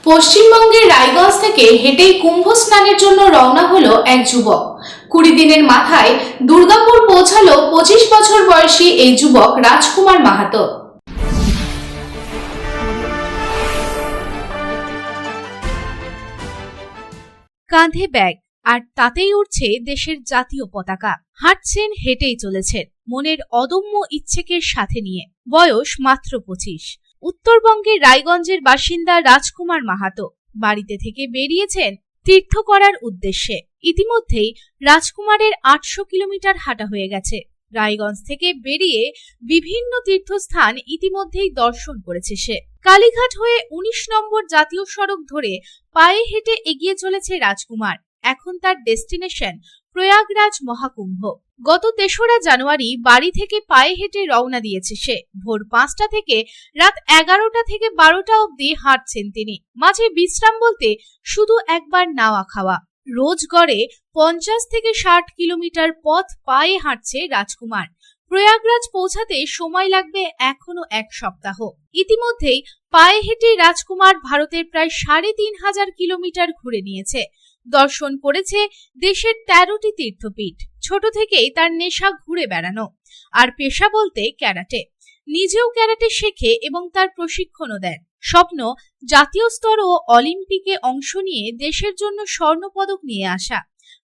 পশ্চিমবঙ্গের রায়গঞ্জ থেকে হেঁটেই কুম্ভ স্নানের জন্য রওনা হলো এক যুবক। 20 দিনের মাথায় দুর্গাপুর পৌঁছালো 25 বছর বয়সী এই যুবক রাজকুমার মাহাতো। কাঁধে ব্যাগ আর তাতেই উঠছে দেশের জাতীয় পতাকা। হাঁটছেন, হেঁটেই চলেছেন মনের অদম্য ইচ্ছেকে সাথে নিয়ে। বয়স মাত্র 25। উত্তরবঙ্গের রায়গঞ্জের বাসিন্দা রাজকুমার মাহাতো বাড়িতে থেকে বেরিয়েছেন তীর্থ করার উদ্দেশ্যে। ইতিমধ্যেই রাজকুমারের 800 কিলোমিটার হাঁটা হয়ে গেছে। রায়গঞ্জ থেকে বেরিয়ে বিভিন্ন তীর্থস্থান ইতিমধ্যেই দর্শন করেছে সে। কালীঘাট হয়ে 19 নম্বর জাতীয় সড়ক ধরে পায়ে হেঁটে এগিয়ে চলেছে রাজকুমার। এখন তার ডেস্টিনেশন প্রয়াগরাজ মহাকুম্ভ। গত 3রা জানুয়ারি বাড়ি থেকে পায়ে হেঁটে রওনা দিয়েছে সে। ভোর 5টা থেকে রাত 11টা থেকে 12টা অবধি হাঁটছেন তিনি। মাঝে বিশ্রাম বলতে শুধু একবার নাওয়া খাওয়া। রোজ গড়ে 50 থেকে 60 কিলোমিটার পথ পায়ে হাঁটছে রাজকুমার। প্রয়াগরাজ পৌঁছাতে সময় লাগবে এখনো 1 সপ্তাহ। ইতিমধ্যেই পায়ে হেঁটে রাজকুমার ভারতের প্রায় 3500 কিলোমিটার ঘুরে নিয়েছে। দর্শন করেছে দেশের 13টি তীর্থপীঠ। ছোট থেকেই তার নেশা ঘুরে বেড়ানো, আর পেশা বলতে ক্যারাটে। নিজেও ক্যারাটে শেখে এবং তার প্রশিক্ষণও দেন। স্বপ্ন জাতীয় স্তর ও অলিম্পিকে অংশ নিয়ে দেশের জন্য স্বর্ণপদক নিয়ে আসা।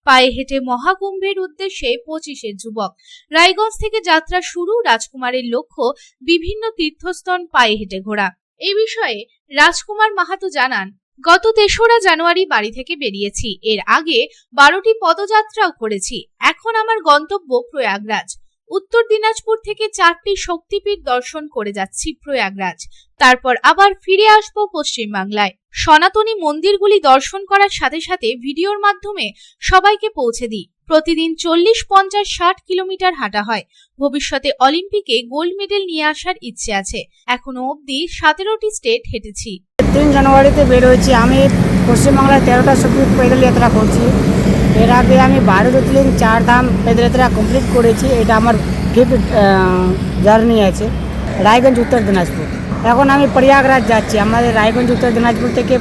পায়ে হেঁটে মহাকুম্ভের উদ্দেশ্যে 25-এর যুবক। রায়গঞ্জ থেকে যাত্রা শুরু। রাজকুমারের লক্ষ্য বিভিন্ন তীর্থস্থান পায়ে হেঁটে ঘোরা। এই বিষয়ে রাজকুমার মাহাতো জানান, গত 3রা জানুয়ারি বাড়ি থেকে বেরিয়েছি। এর আগে 12টি পদযাত্রাও করেছি। এখন আমার গন্তব্য প্রয়াগরাজ। উত্তর দিনাজপুর থেকে 4টি শক্তিপীঠ দর্শন করে যাচ্ছি প্রয়াগরাজ। তারপর আবার ফিরে আসবো পশ্চিমবাংলায়। সনাতনী মন্দিরগুলি দর্শন করার সাথে সাথে ভিডিওর মাধ্যমে সবাইকে পৌঁছে দিই। প্রতিদিন 40, 50, 60 কিলোমিটার হাঁটা হয়। ভবিষ্যতে অলিম্পিকে গোল্ড মেডেল নিয়ে আসার ইচ্ছে আছে। এখনো অবধি 17টি স্টেট হেঁটেছি। 3 জানুয়ারিতে বের হয়েছি। আমি পশ্চিমবাংলায় 13টা শক্তিপীঠ पैदल यात्रा করছি। এর আগে আমি 12 জ্যোতির্লিঙ্গ 4 ধাম पैदल यात्रा কমপ্লিট করেছি। এটা আমার 5th জার্নি আছে। রায়গঞ্জ উত্তর দিনাজপুর। এখন আমি প্রয়াগরাজ যাচ্ছি। আমাদের রায়গঞ্জ উত্তর দিনাজপুর থেকে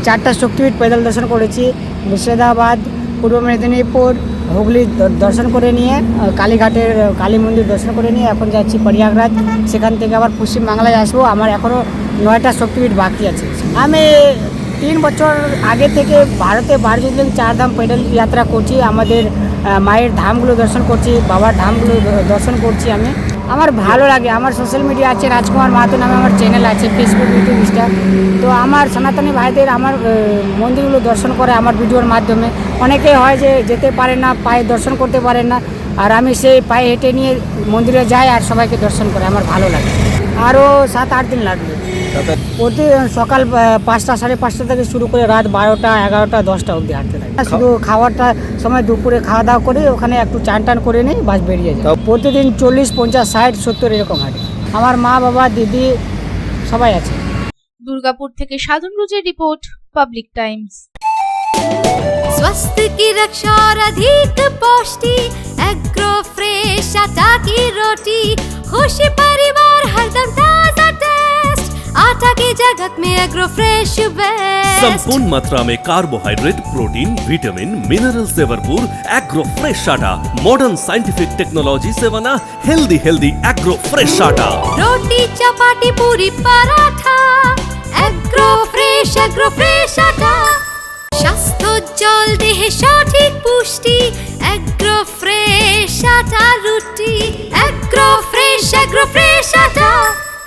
4টা শক্তিপীঠ पैदल দর্শন করেছি। মুর্শিদাবাদ, পূর্ব মেদিনীপুর, হুগলি দর্শন করে নিয়ে কালীঘাটের কালী মন্দির দর্শন করে নিয়ে এখন যাচ্ছি প্রয়াগরাজ। সেখান থেকে আবার পশ্চিমবাংলায় আসবো। আমার এখনও 9টা শক্তিপীঠ বাকি আছে। আমি 3 বছর আগে থেকে ভারতে 12 জ্যোতির্লিঙ্গ 4 ধাম पैदल यात्रा করছি। আমাদের মায়ের ধামগুলো দর্শন করছি, বাবার ধামগুলো দর্শন করছি। আমার ভালো লাগে। আমার সোশ্যাল মিডিয়া আছে, রাজকুমার মাহাতো নামে আমার চ্যানেল আছে, ফেসবুক, ইউটিউব, ইনস্টা। তো আমার সনাতনী ভাইদের আমার মন্দিরগুলো দর্শন করে আমার ভিডিওর মাধ্যমে। অনেকে হয় যে যেতে পারে না, পায়ে দর্শন করতে পারে না, আর আমি সেই পায়ে হেঁটে নিয়ে মন্দিরে যাই আর সবাইকে দর্শন করে। আমার ভালো লাগে। আরও 7-8 দিন লাগবে। প্রতি সকাল 5টা, 5:30 থেকে শুরু করে রাত 12টা, 11টা, 10টা অবধি হাঁটতে থাকে। শুধু খাওয়ারটা সময় দুপুরে খাওয়া দাওয়া করে ওখানে একটু চান টান করে নিই, বাস বেরিয়ে যায়। প্রতিদিন 40, 50, 60, 70 এরকম হাঁটে। আমার মা, বাবা, দিদি সবাই আছে। দুর্গাপুর থেকে साधन रोजेर रिपोर्ट, पब्लिक टाइम्स। स्वास्थ्य की रक्षा और अधिक पौष्टि, एग्रो फ्रेश आटा की रोटी, खुशी परिवार हरदम ताजा टेस्ट, आटा की जगत में एग्रो फ्रेश बेस्ट। संपूर्ण मात्रा में कार्बोहाइड्रेट, प्रोटीन, विटामिन, मिनरल से भरपूर एग्रो फ्रेश आटा। मॉडर्न साइंटिफिक टेक्नोलॉजी से बना हेल्दी एग्रो फ्रेश आटा। रोटी, चपाती, पूरी, पराठा, एग्रो फ्रेश आटा। স্বাস্থ্য জল দেহে সঠিক পুষ্টি, এগ্রো ফ্রেশ আটা রুটি।